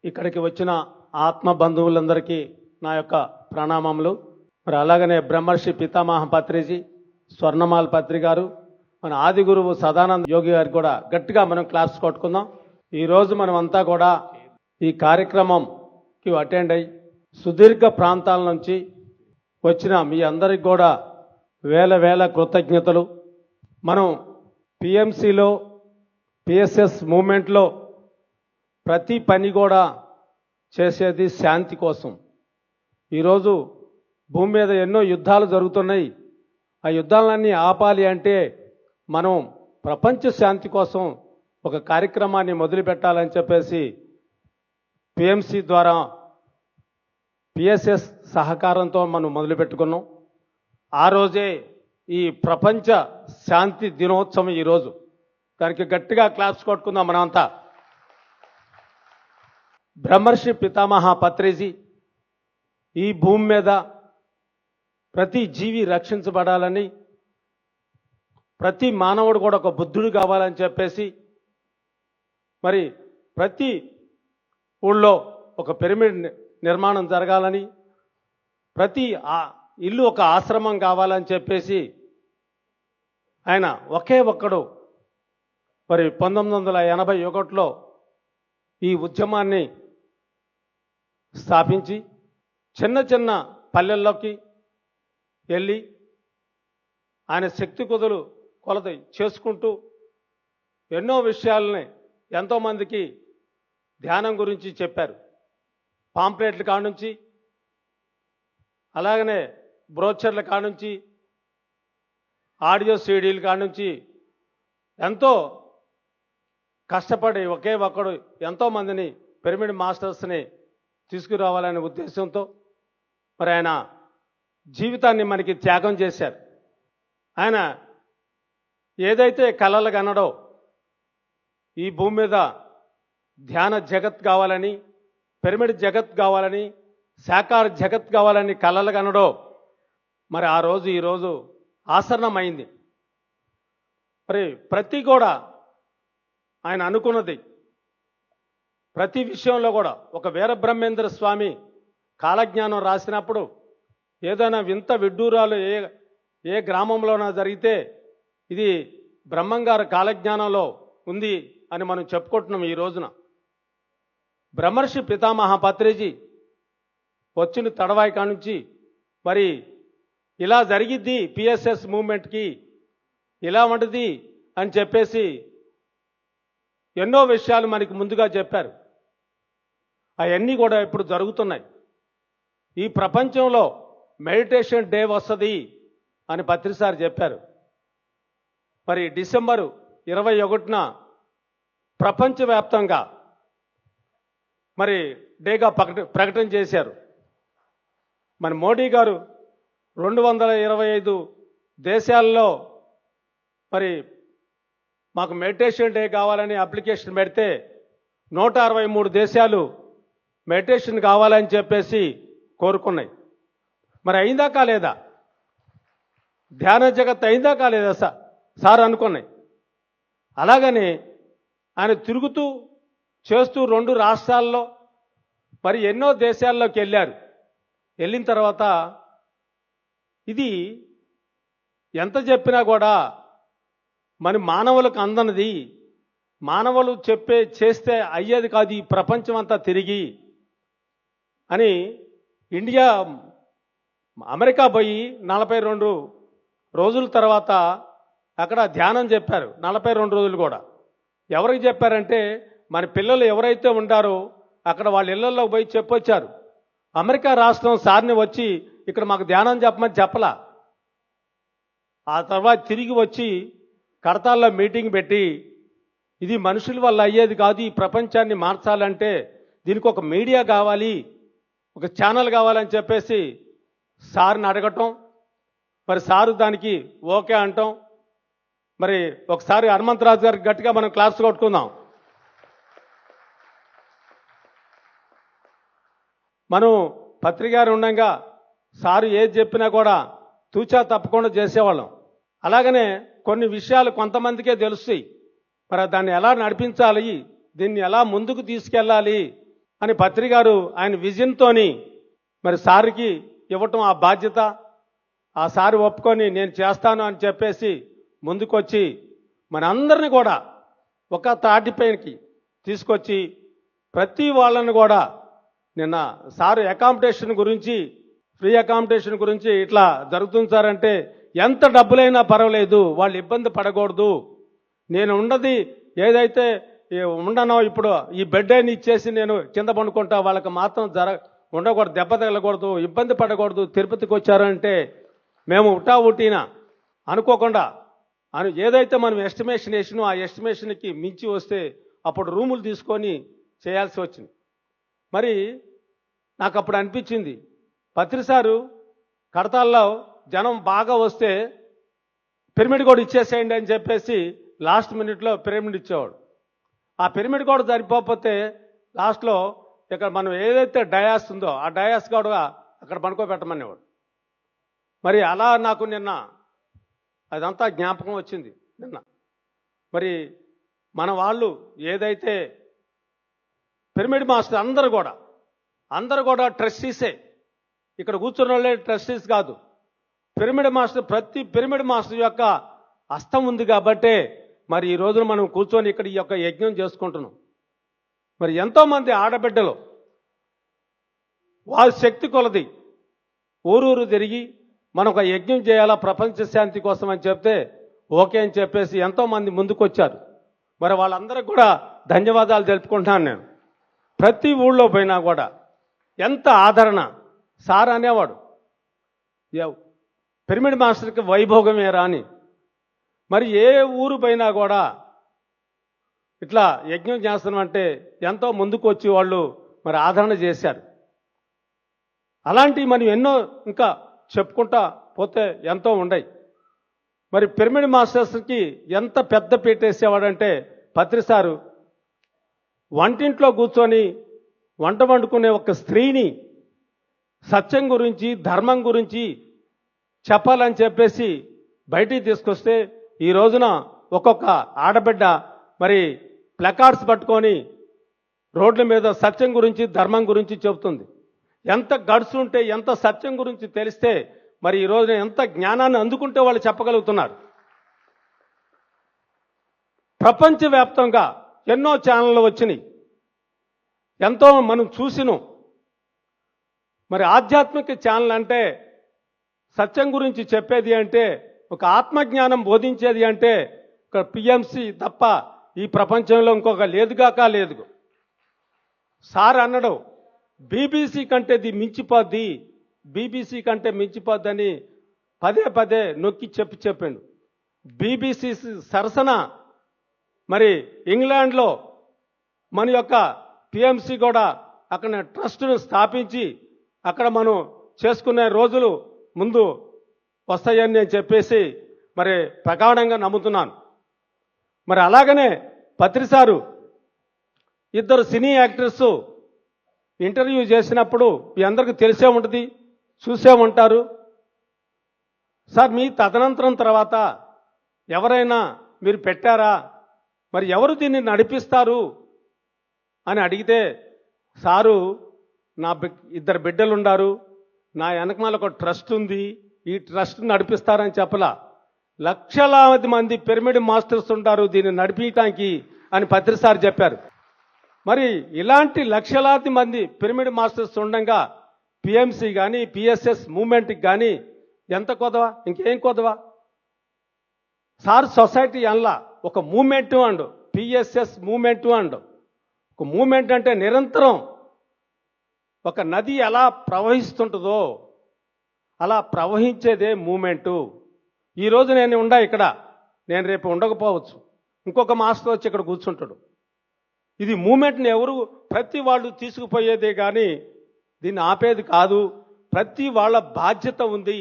ఇక్కడికి వచ్చిన ఆత్మ బంధువులందరికీ నా యొక్క ప్రణామములు. మరి అలాగనే బ్రహ్మర్షి పితామహ పత్రిజీ, స్వర్ణమాల్ పత్రి గారు, మన ఆది గురువు సదానంద యోగి గారికి కూడా గట్టిగా మనం క్లాస్ కొట్టుకుందాం. ఈరోజు మనం అంతా కూడా ఈ కార్యక్రమంకి అటెండ్ అయ్యి సుదీర్ఘ ప్రాంతాల నుంచి వచ్చిన మీ అందరికి కూడా వేల వేల కృతజ్ఞతలు. మనం పిఎంసిలో పిఎస్ఎస్ మూమెంట్లో ప్రతి పని కూడా చేసేది శాంతి కోసం. ఈరోజు భూమి మీద ఎన్నో యుద్ధాలు జరుగుతున్నాయి. ఆ యుద్ధాలన్నీ ఆపాలి అంటే మనం ప్రపంచ శాంతి కోసం ఒక కార్యక్రమాన్ని మొదలుపెట్టాలని చెప్పేసి పిఎంసి ద్వారా పిఎస్ఎస్ సహకారంతో మనం మొదలుపెట్టుకున్నాం. ఆ రోజే ఈ ప్రపంచ శాంతి దినోత్సవం ఈరోజు. దానికి గట్టిగా క్లాప్స్ కొట్టుకుందాం మనమంతా. బ్రహ్మర్షి పితామహ పత్రిజీ ఈ భూమి మీద ప్రతి జీవి రక్షించబడాలని, ప్రతి మానవుడు కూడా ఒక బుద్ధుడు కావాలని చెప్పేసి మరి ప్రతి ఊళ్ళో ఒక పిరమిడ్ నిర్మాణం జరగాలని, ప్రతి ఇల్లు ఒక ఆశ్రమం కావాలని చెప్పేసి ఆయన ఒకే ఒక్కడు మరి 1981లో ఈ ఉద్యమాన్ని స్థాపించి చిన్న చిన్న పల్లెల్లోకి వెళ్ళి ఆయన శక్తి కొలత చేసుకుంటూ ఎన్నో విషయాలని ఎంతోమందికి ధ్యానం గురించి చెప్పారు. పాంప్లెట్ల కానుంచి, అలాగనే బ్రోచర్ల కానుంచి, ఆడియో సీడీల కానుంచి ఎంతో కష్టపడి ఒకే ఒక్కడు ఎంతోమందిని పిరమిడ్ మాస్టర్స్ని తీసుకురావాలనే ఉద్దేశంతో మరి ఆయన జీవితాన్ని మనకి త్యాగం చేశారు. ఆయన ఏదైతే కలలు కనడో ఈ భూమి మీద ధ్యాన జగత్ కావాలని, పిరమిడ్ జగత్ కావాలని, సాకార జగత్ కావాలని కలలు కనడో మరి ఆ రోజు ఈరోజు ఆసన్నమైంది. మరి ప్రతి కూడా ఆయన అనుకున్నది ప్రతి విషయంలో కూడా ఒక వీరబ్రహ్మేంద్ర స్వామి కాలజ్ఞానం రాసినప్పుడు ఏదైనా వింత విడ్డూరాలు ఏ గ్రామంలోనా జరిగితే ఇది బ్రహ్మంగారు కాలజ్ఞానంలో ఉంది అని మనం చెప్పుకుంటున్నాం. ఈ రోజున బ్రహ్మర్షి పితామహ పత్రిజీ వచ్చిన తడవాయి కానుంచి మరి ఇలా జరిగిద్ది పిఎస్ఎస్ మూమెంట్కి, ఇలా వంటిది అని చెప్పేసి ఎన్నో విషయాలు మనకి ముందుగా చెప్పారు. అవన్నీ కూడా ఇప్పుడు జరుగుతున్నాయి. ఈ ప్రపంచంలో మెడిటేషన్ డే వస్తుంది అని పత్రిసారి చెప్పారు. మరి డిసెంబరు 21న ప్రపంచవ్యాప్తంగా మరి డేగా ప్రకటన చేశారు. మన మోడీ గారు 225 దేశాల్లో మరి మాకు మెడిటేషన్ డే కావాలని అప్లికేషన్ పెడితే 163 దేశాలు మెడిటేషన్ కావాలని చెప్పేసి కోరుకున్నాయి. మరి అయిందా కాలేదా? ధ్యాన జగత్ అయిందా కాలేదా సార్ అనుకున్నాయి. అలాగని ఆయన తిరుగుతూ చేస్తూ 2 రాష్ట్రాల్లో మరి ఎన్నో దేశాల్లోకి వెళ్ళారు. వెళ్ళిన తర్వాత ఇది ఎంత చెప్పినా కూడా మన మానవులకు అందనిది, మానవులు చేస్తే అయ్యేది కాదు ఈ ప్రపంచం అంతా తిరిగి అని అమెరికా పోయి 42 రోజుల తర్వాత అక్కడ ధ్యానం చెప్పారు. 42 రోజులు కూడా ఎవరికి చెప్పారంటే మన పిల్లలు ఎవరైతే ఉంటారో అక్కడ వాళ్ళ ఇళ్లలో పోయి చెప్పొచ్చారు. అమెరికా రాష్ట్రం సార్ని వచ్చి ఇక్కడ మాకు ధ్యానం చెప్పమని చెప్పలా. ఆ తర్వాత తిరిగి వచ్చి కడతాల్లో మీటింగ్ పెట్టి ఇది మనుషుల వల్ల అయ్యేది కాదు, ఈ ప్రపంచాన్ని మార్చాలంటే దీనికి ఒక మీడియా కావాలి, ఒక ఛానల్ కావాలని చెప్పేసి సార్ని అడగటం, మరి సారు దానికి ఓకే అంటాం. మరి ఒకసారి హనుమంతరాజు గారికి గట్టిగా మనం క్లాప్స్ కొట్టుకుందాం. మనం పత్రికారు ఉండగా సారు ఏది చెప్పినా కూడా తూచా తప్పకుండా చేసేవాళ్ళం. అలాగనే కొన్ని విషయాలు కొంతమందికే తెలుస్తాయి. మరి దాన్ని ఎలా నడిపించాలి, దీన్ని ఎలా ముందుకు తీసుకెళ్ళాలి అని పత్రి గారు ఆయన విజన్తోని మరి సార్కి ఇవ్వటం ఆ బాధ్యత, ఆ సారి ఒప్పుకొని నేను చేస్తాను అని చెప్పేసి ముందుకొచ్చి మనందరిని కూడా ఒక తాటిపైకి తీసుకొచ్చి ప్రతి వాళ్ళని కూడా నిన్న సారు అకామిడేషన్ గురించి, ఫ్రీ అకామిడేషన్ గురించి ఇట్లా జరుగుతుంది సార్ అంటే, ఎంత డబ్బులైనా పర్వాలేదు వాళ్ళు ఇబ్బంది పడకూడదు, నేను ఉన్నది ఏదైతే ఉండనో ఇప్పుడు ఈ బెడ్ అని ఇచ్చేసి నేను కింద పండుకుంటా, వాళ్ళకి మాత్రం ఉండకూడదు, దెబ్బ తగలకూడదు, ఇబ్బంది పడకూడదు, తిరుపతికి వచ్చారంటే మేము ఉటావుటీనా అనుకోకుండా ఏదైతే మనం ఎస్టిమేషన్ వేసినో ఆ ఎస్టిమేషన్కి మించి వస్తే అప్పుడు రూములు తీసుకొని చేయాల్సి వచ్చింది. మరి నాకు అప్పుడు అనిపించింది, పత్రి సారు కడతాల్లో జనం బాగా వస్తే పిరమిడ్ కూడా ఇచ్చేసేయండి అని చెప్పేసి లాస్ట్ మినిట్లో పిరమిడ్ ఇచ్చేవాడు. ఆ పిరమిడ్ కూడా సరిపోతే లాస్ట్లో ఇక్కడ మనం ఏదైతే డయాస్ ఉందో ఆ డయాస్ కూడా అక్కడ పనుకోబెట్టమనేవాడు. మరి అలా నాకు నిన్న అదంతా జ్ఞాపకం వచ్చింది నిన్న. మరి మన వాళ్ళు ఏదైతే పిరమిడ్ మాస్టర్ అందరూ కూడా ట్రస్టీసే, ఇక్కడ కూర్చున్న వాళ్ళే ట్రస్టీస్ కాదు, పిరమిడ్ మాస్టర్, ప్రతి పిరమిడ్ మాస్టర్ యొక్క హస్తం ఉంది కాబట్టే మరి ఈ రోజున మనం కూర్చొని ఇక్కడ ఈ యొక్క యజ్ఞం చేసుకుంటున్నాం. మరి ఎంతోమంది ఆడబిడ్డలు వాళ్ళ శక్తి కొలది ఊరూరు తిరిగి మనం ఒక యజ్ఞం చేయాలా ప్రపంచ శాంతి కోసం అని చెప్తే ఓకే అని చెప్పేసి ఎంతోమంది ముందుకొచ్చారు. మరి వాళ్ళందరికీ కూడా ధన్యవాదాలు తెలుపుకుంటున్నాను నేను. ప్రతి ఊళ్ళో పోయినా కూడా ఎంత ఆదరణ. సార్ అనేవాడు పిరమిడ్ మాస్టర్కి వైభోగమేరా అని. మరి ఏ ఊరు పోయినా కూడా ఇట్లా యజ్ఞం చేస్తున్నామంటే ఎంతో ముందుకు వచ్చి వాళ్ళు మరి ఆదరణ చేశారు. అలాంటివి మనం ఎన్నో ఇంకా చెప్పుకుంటా పోతే ఎంతో ఉన్నాయి. మరి పిరమిడ్ మాస్టర్స్కి ఎంత పెద్ద పెట్టేసేవాడంటే పత్రి సారు వంటింట్లో కూర్చొని వంట వండుకునే ఒక స్త్రీని సత్యం గురించి, ధర్మం గురించి చెప్పాలని చెప్పేసి బయటికి తీసుకొస్తే ఈ రోజున ఒక్కొక్క ఆడబిడ్డ మరి ప్లకార్డ్స్ పట్టుకొని రోడ్ల మీద సత్యం గురించి, ధర్మం గురించి చెబుతుంది. ఎంత గడుసు ఉంటే, ఎంత సత్యం గురించి తెలిస్తే మరి ఈ రోజున ఎంత జ్ఞానాన్ని అందుకుంటే వాళ్ళు చెప్పగలుగుతున్నారు. ప్రపంచవ్యాప్తంగా ఎన్నో ఛానళ్ళు వచ్చినాయి, ఎంతో మనం చూసినాం. మరి ఆధ్యాత్మిక ఛానల్ అంటే సత్యం గురించి చెప్పేది అంటే, ఒక ఆత్మజ్ఞానం బోధించేది అంటే ఒక పిఎంసి తప్ప ఈ ప్రపంచంలో ఇంకొక లేదుగాక లేదు. సార్ అన్నాడు బీబీసీ కంటే ఇది మించిపోద్ది, బీబీసీ కంటే మించిపోద్ది అని పదే పదే నొక్కి చెప్పాడు. బీబీసీ సరసన మరి ఇంగ్లాండ్లో మన యొక్క పిఎంసి కూడా అక్కడ ట్రస్ట్ను స్థాపించి అక్కడ మనం చేసుకునే రోజులు ముందు వస్తాయని నేను చెప్పేసి మరి ప్రగాఢంగా నమ్ముతున్నాను. మరి అలాగనే పత్రి సారు ఇద్దరు సినీ యాక్టర్స్ ఇంటర్వ్యూ చేసినప్పుడు మీ అందరికీ తెలిసే ఉంటుంది, చూసే ఉంటారు. సార్ మీ తదనంతరం తర్వాత ఎవరైనా మీరు పెట్టారా, మరి ఎవరు దీన్ని నడిపిస్తారు అని అడిగితే సారు నా ఇద్దరు బిడ్డలు ఉన్నారు, నా వెనకమాల ఒక ట్రస్ట్ ఉంది, ఈ ట్రస్ట్ నడిపిస్తారని చెప్పలా. లక్షలాది మంది పిరమిడ్ మాస్టర్స్ ఉంటారు దీన్ని నడిపించడానికి అని పత్రి సార్ చెప్పారు. మరి ఇలాంటి లక్షలాది మంది పిరమిడ్ మాస్టర్స్ ఉండగా పిఎంసి కానీ పిఎస్ఎస్ మూవ్మెంట్కి కానీ ఎంత కొదవా, ఇంకేం కొదవా? సార్ సొసైటీ అనలా, ఒక మూమెంట్ అండు, పిఎస్ఎస్ మూమెంట్ అండు. ఒక మూమెంట్ అంటే నిరంతరం ఒక నది ఎలా ప్రవహిస్తుంటుందో అలా ప్రవహించేదే మూమెంటు. ఈరోజు నేను ఇక్కడ, నేను రేపు ఉండకపోవచ్చు, ఇంకొక మాస్టర్ వచ్చి ఇక్కడ కూర్చుంటాడు. ఇది మూమెంట్ని ఎవరు ప్రతి వాళ్ళు తీసుకుపోయేదే కానీ దీన్ని ఆపేది కాదు. ప్రతి వాళ్ళ బాధ్యత ఉంది.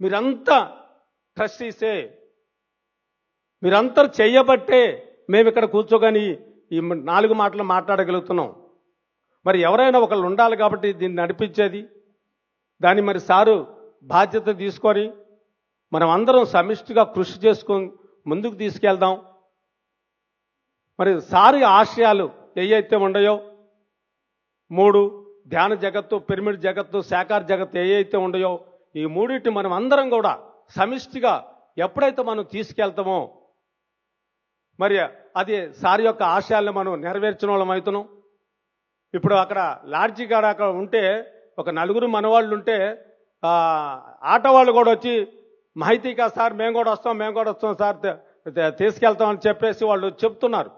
మీరంతా ట్రస్టీసే, మీరంతా చేయబట్టే మేము ఇక్కడ కూర్చోగాని ఈ 4 మాటలు మాట్లాడగలుగుతున్నాం. మరి ఎవరైనా ఒకళ్ళు ఉండాలి కాబట్టి దీన్ని నడిపించేది. దాన్ని మరి సారు బాధ్యత తీసుకొని మనం అందరం సమిష్టిగా కృషి చేసుకొని ముందుకు తీసుకెళ్దాం. మరి సారు ఆశయాలు ఏవైతే ఉన్నాయో మూడు ధ్యాన జగత్తు, పిరమిడ్ జగత్తు, శాకార జగత్తు ఏవైతే ఉన్నాయో ఈ మూడింటిని మనం అందరం కూడా సమిష్టిగా ఎప్పుడైతే మనం తీసుకెళ్తామో మరి అది సార్ యొక్క ఆశయాలను మనం నెరవేర్చిన వాళ్ళం అవుతున్నాం. ఇప్పుడు అక్కడ లాడ్జి కాడ అక్కడ ఉంటే ఒక నలుగురు మనవాళ్ళు ఉంటే ఆటో వాళ్ళు కూడా వచ్చి మాహితీగా సార్ మేము కూడా వస్తాం సార్ తీసుకెళ్తామని చెప్పేసి వాళ్ళు చెప్తున్నారు.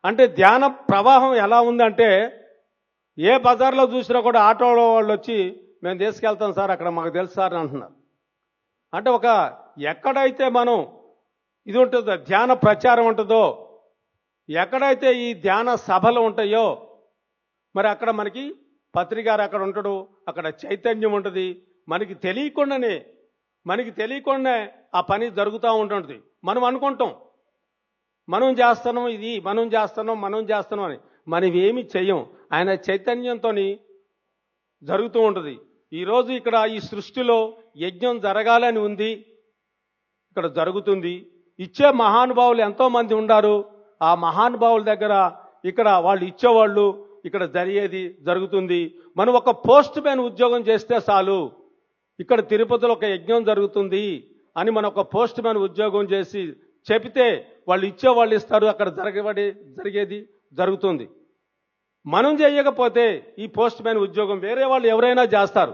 అంటే ధ్యాన ప్రవాహం ఎలా ఉందంటే ఏ బజార్లో చూసినా కూడా ఆటో వాళ్ళు వచ్చి మేము తీసుకెళ్తాం సార్ అక్కడ మాకు తెలుసు సార్ అని అంటున్నారు. అంటే ఒక ఎక్కడైతే మనం ఇది ఉంటుందో ధ్యాన ప్రచారం ఉంటుందో, ఎక్కడైతే ఈ ధ్యాన సభలు ఉంటాయో మరి అక్కడ మనకి పత్రికారు అక్కడ ఉంటాడు, అక్కడ చైతన్యం ఉంటుంది. మనకి తెలియకుండానే ఆ పని జరుగుతూ ఉంటుంది. మనం అనుకుంటాం మనం చేస్తున్నాం, ఇది మనం చేస్తున్నాం అని. మనం ఏమి చెయ్యం. ఆయన చైతన్యంతో జరుగుతూ ఉంటుంది. ఈరోజు ఇక్కడ ఈ సృష్టిలో యజ్ఞం జరగాలని ఉంది, ఇక్కడ జరుగుతుంది. ఇచ్చే మహానుభావులు ఎంతోమంది ఉన్నారు. ఆ మహానుభావుల దగ్గర ఇక్కడ వాళ్ళు ఇచ్చేవాళ్ళు, ఇక్కడ జరుగుతుంది. మనం ఒక పోస్ట్ మ్యాన్ ఉద్యోగం చేస్తే చాలు, ఇక్కడ తిరుపతిలో ఒక యజ్ఞం జరుగుతుంది అని మనం ఒక పోస్ట్ మ్యాన్ ఉద్యోగం చేసి చెబితే వాళ్ళు ఇచ్చేవాళ్ళు ఇస్తారు, అక్కడ జరిగేది జరుగుతుంది. మనం చేయకపోతే ఈ పోస్ట్ మ్యాన్ ఉద్యోగం వేరే వాళ్ళు ఎవరైనా చేస్తారు.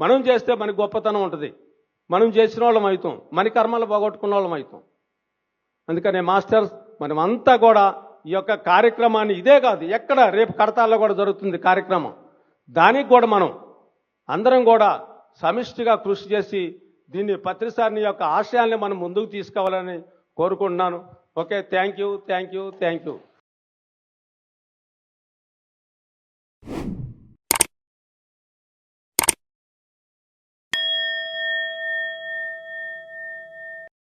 మనం చేస్తే మనకి గొప్పతనం ఉంటుంది. మనం చేసిన వాళ్ళం అవుతాం, మన కర్మలు పోగొట్టుకున్న వాళ్ళం అవుతాం. అందుకనే మాస్టర్స్ మనమంతా కూడా ఈ యొక్క కార్యక్రమాన్ని ఇదే కాదు ఎక్కడ రేపు కడతాల్లో కూడా జరుగుతుంది కార్యక్రమం. దానికి కూడా మనం అందరం కూడా సమిష్టిగా కృషి చేసి దీన్ని పత్రిసారిని యొక్క ఆశయాల్ని మనం ముందుకు తీసుకోవాలని కోరుకుంటున్నాను. Okay, thank you.